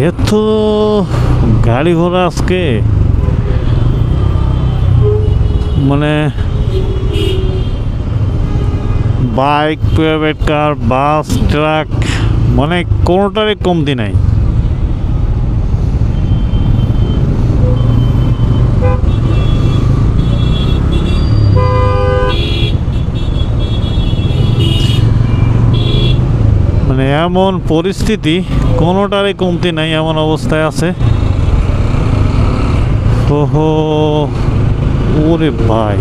এত গাড়ি ঘোড়া আজকে, মানে বাইক, প্রাইভেট কার, বাস, ট্রাক, মানে কোনোটারই কমতি নাই। মানে এমন পরিস্থিতি, কোনোটারই কমতি নাই, এমন অবস্থায় আছে। ওহো, ওরে ভাই,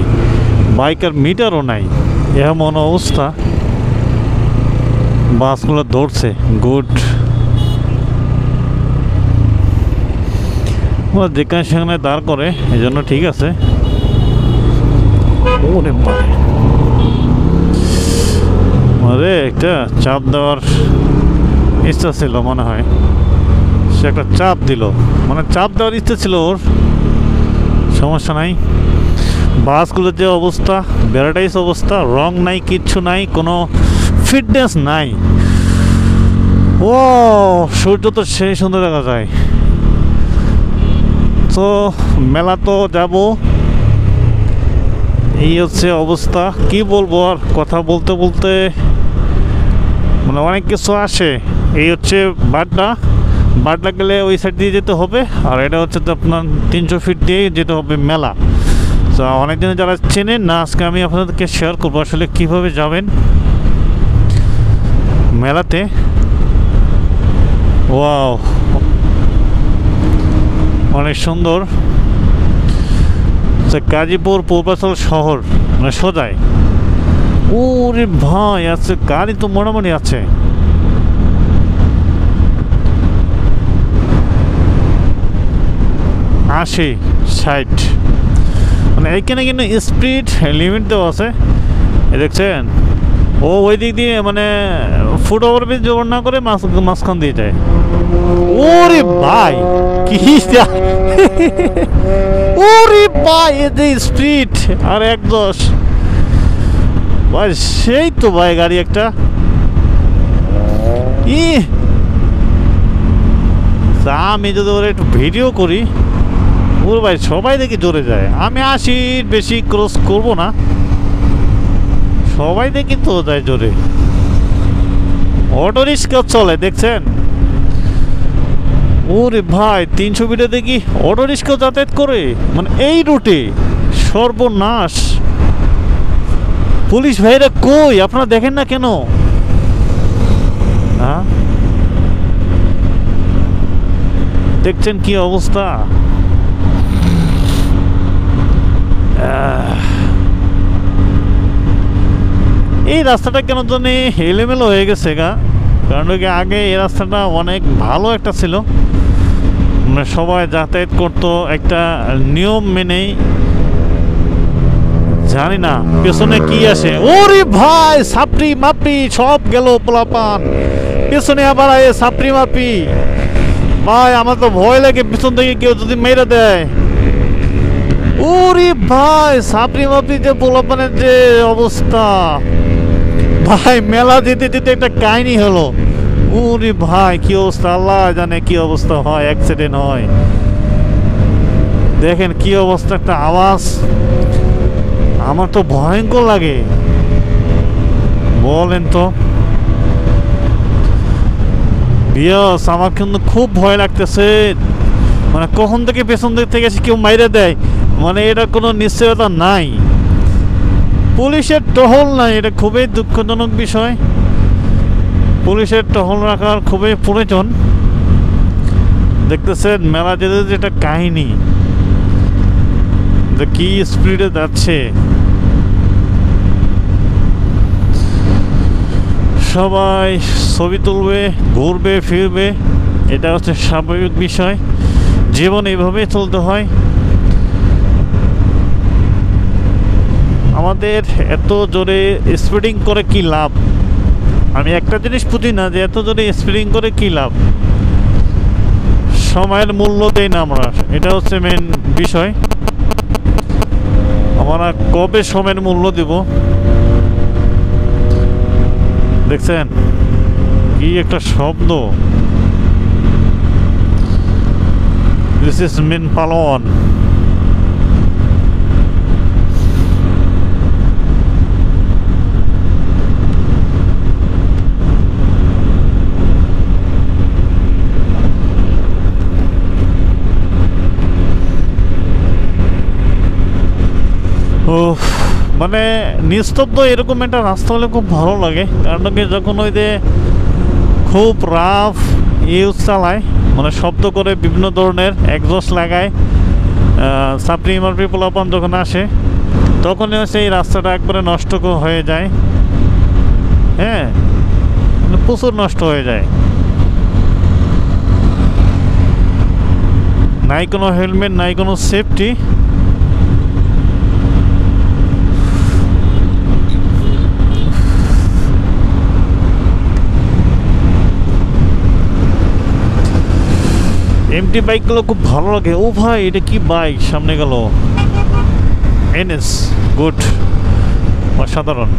বাইকের মিটারও নাই, এমন অবস্থা। বাসগুলো ধরছে, গুড। যেখানে সেখানে দাঁড় করে, এই জন্য ঠিক আছে। ওরে ভাই, আরে একটা চাপ দেওয়ার ইচ্ছা ছিল মনে হয়, সে একটা চাপ দিল, মানে চাপ দেওয়ার ইচ্ছা ছিল ওর। সমস্যা নাই। বাসগুলোর যে অবস্থা, ব্যারাটাইজ অবস্থা, রং নাই, কিচ্ছু নাই, কোনো ফিটনেস নাই। ও সূর্য তো সেই সুন্দর দেখা যায়। তো মেলা তো যাব, এই হচ্ছে অবস্থা। কি বলবো আর, কথা বলতে বলতে মানে অনেক কিছু আসে। এই হচ্ছে বাড্ডা গেলে ওই সাইড দিয়ে যেতে হবে, আর এটা হচ্ছে তো আপনার 300 ফিট দিয়ে যেতে হবে মেলা। তো অনেকদিন যারা চেনেন না, আজকে আমি আপনাদেরকে শেয়ার করবো আসলে কীভাবে যাবেন মেলাতে। ওয়াও, অনেক সুন্দর। গাজীপুর পূর্বাচল শহর, মানে সোজাই। ওরে ভাই, আছে গাড়ি তো মোটামুটি আছে। আশি, 60, মানে এইখানে কিন্তু স্পিড লিমিট দেওয়া আছে, দেখছেন। ও ওই দিক দিয়ে মানে ফুট ওভার ব্রিজ জোর না করে মাঝখান দিয়ে যায়। ওরে ভাই কি, ওরে ভাই, এ যে স্পিড, আর 110 ভাই, সেই তো ভাই গাড়ি একটা। আমি যদি ওর একটু ভিডিও করি, ওর ভাই সবাই দেখি জোরে যায়। আমি 80 বেশি ক্রস করব না, সবাই দেখি তো যায় জোরে। অটো রিক্সা চলে, দেখছেন। ওরে ভাই, 300 ফিটে দেখি অটো রিক্সা যাতায়াত করে, মানে এই রুটে। সর্বনাশ। পুলিশ ভাইরা কই, আপনারা দেখেন না কেন? হ্যাঁ, দেখছেন কি অবস্থা। এই রাস্তাটা কেন জানি এলোমেলো হয়ে গেছে গা, কারণ আগে এই রাস্তাটা অনেক ভালো একটা ছিল, মানে সবাই যাতায়াত করতো একটা নিয়ম মেনেই। জানি না পেছনে কি আসে। ওরে ভাই, সাপড়ি মাপড়ি সব গেল পোলাপান, পেছনে আবার আয়ে সাপড়ি মাপি। ভাই আমার তো ভয় লাগে, পেছন থেকে কেউ যদি মেরে দেয়। ওরে ভাই, সাপড়ি মাপড়ি যে পোলাপানের যে অবস্থা ভাই, মেলা যেতে যেতে একটা কাহিনী হলো। ওরে ভাই কি অবস্থা, আল্লাহ জানে কি অবস্থা হয়, অ্যাক্সিডেন্ট হয়। দেখেন কি অবস্থা, একটা আওয়াজ, আমার তো ভয়ঙ্কর লাগে, বলেন তো। বিয়াস, আমার কিন্তু খুব ভয় লাগতেছে, মানে কখন থেকে পেছন দিক থেকে এসে কেউ মাইরে দেয়, মানে এটা কোনো নিশ্চয়তা নাই। পুলিশের টহল নাই, এটা খুবই দুঃখজনক বিষয়। পুলিশের টহল রাখার খুবই প্রয়োজন। দেখতেছেন মেলা যেতে যেটা কাহিনী, কি স্পিডে যাচ্ছে। সবাই ছবি তুলবে, ঘুরবে ফিরবে, এটা হচ্ছে স্বাভাবিক বিষয়। জীবন এইভাবেই চলতে হয়। আমাদের এত জোরে স্পিডিং করে কি লাভ? আমি একটা জিনিস বুঝি না, যে এত জোরে স্পিডিং করে কি লাভ। সময়ের মূল্য দেই না আমরা, এটা হচ্ছে মেন বিষয়। আমরা কবে সময়ের মূল্য দিব? দেখছেন কি একটা শব্দ, This is Min Palon. মানে নিস্তব্ধ এরকম একটা রাস্তা হলে খুব ভালো লাগে, কারণ কি যখন ওই যে খুব রাফ ইউজ চালায়, মানে শব্দ করে বিভিন্ন ধরনের এক্সস্ট লাগায়, সাপ্রি মারপি পোলাপান যখন আসে তখনই হচ্ছে এই রাস্তাটা একবারে নষ্ট হয়ে যায়। হ্যাঁ, মানে প্রচুর নষ্ট হয়ে যায়। নাই কোনো হেলমেট, নাই কোনো সেফটি। এমটি বাইকগুলো খুব ভালো লাগে। ও ভাই, এটা কি বাইক সামনে গেল? এনএস, গুড, অসাধারণ।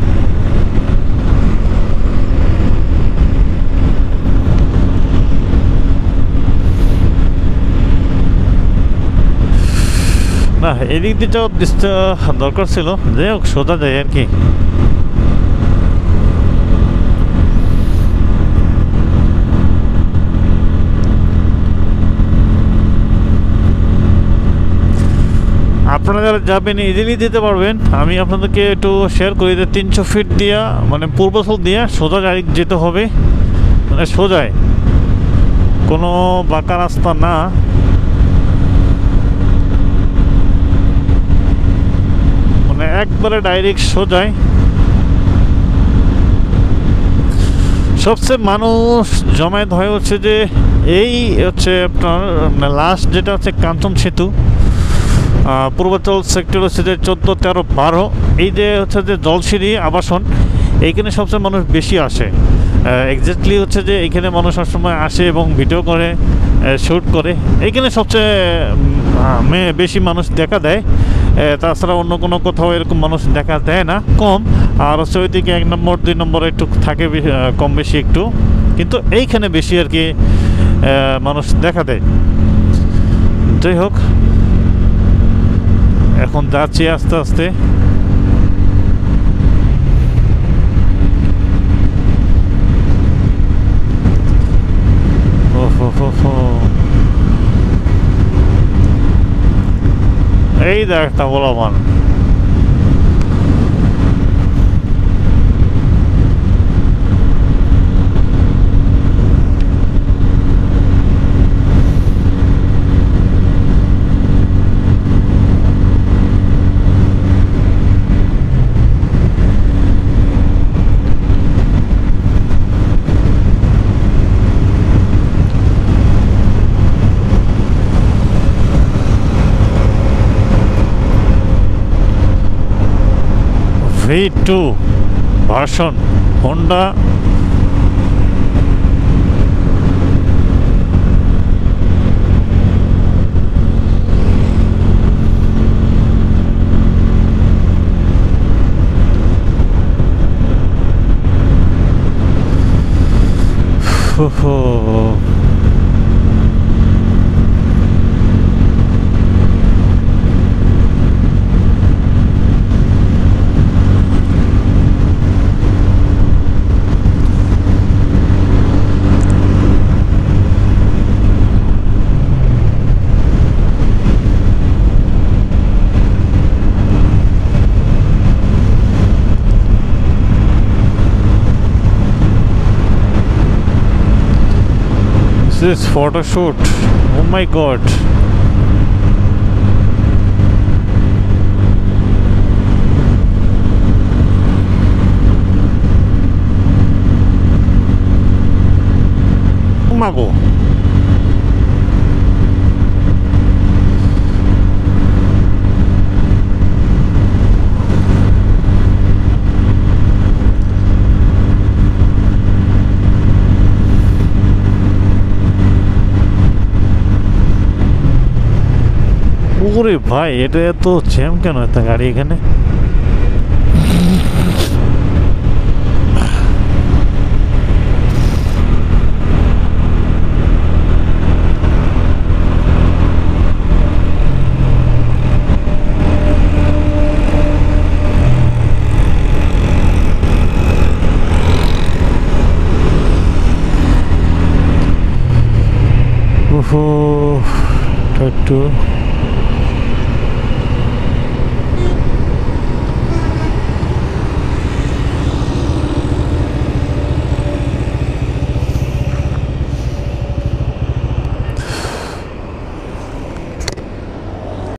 না, এদিক দিয়ে যাওয়ার দরকার ছিল, যাই হোক সোজা যায় আর কি। আপনারা যারা যাবেন ইজিলি যেতে পারবেন। আমি আপনাদেরকে একটু শেয়ার করি যে 300 ফিট দিয়া, মানে পূর্বস্থল দিয়া সোজা যেতে হবে, মানে সোজায়, কোনো বাঁকা রাস্তা না। মানে একবারে ডাইরেক্ট সোজায়। সবচেয়ে মানুষ জমায়েত হয়ে হচ্ছে যে এই হচ্ছে আপনার লাস্ট যেটা হচ্ছে কাঞ্চন সেতু, পূর্বাঞ্চল সেক্টর হচ্ছে যে 14, 13, 12, এই যে হচ্ছে যে জলসিঁড়ি আবাসন, এইখানে সবচেয়ে মানুষ বেশি আসে। এক্স্যাক্টলি হচ্ছে যে এইখানে মানুষ সবসময় আসে এবং ভিডিও করে, শ্যুট করে। এইখানে সবচেয়ে বেশি মানুষ দেখা দেয়। তাছাড়া অন্য কোনো কোথাও এরকম মানুষ দেখা দেয় না, কম। আর হচ্ছে ওইদিকে 1 নম্বর 2 নম্বর একটু থাকে কম বেশি একটু, কিন্তু এইখানে বেশি আর কি মানুষ দেখা দেয়। যাই হোক, এখন যাচ্ছি আস্তে আস্তে। এই দেখটা বলবান, V2 version Honda. This photo shoot, oh my god. Mago. ওরে ভাই, এটা এত জ্যাম কেন এত গাড়ি এখানে? ওহো একটু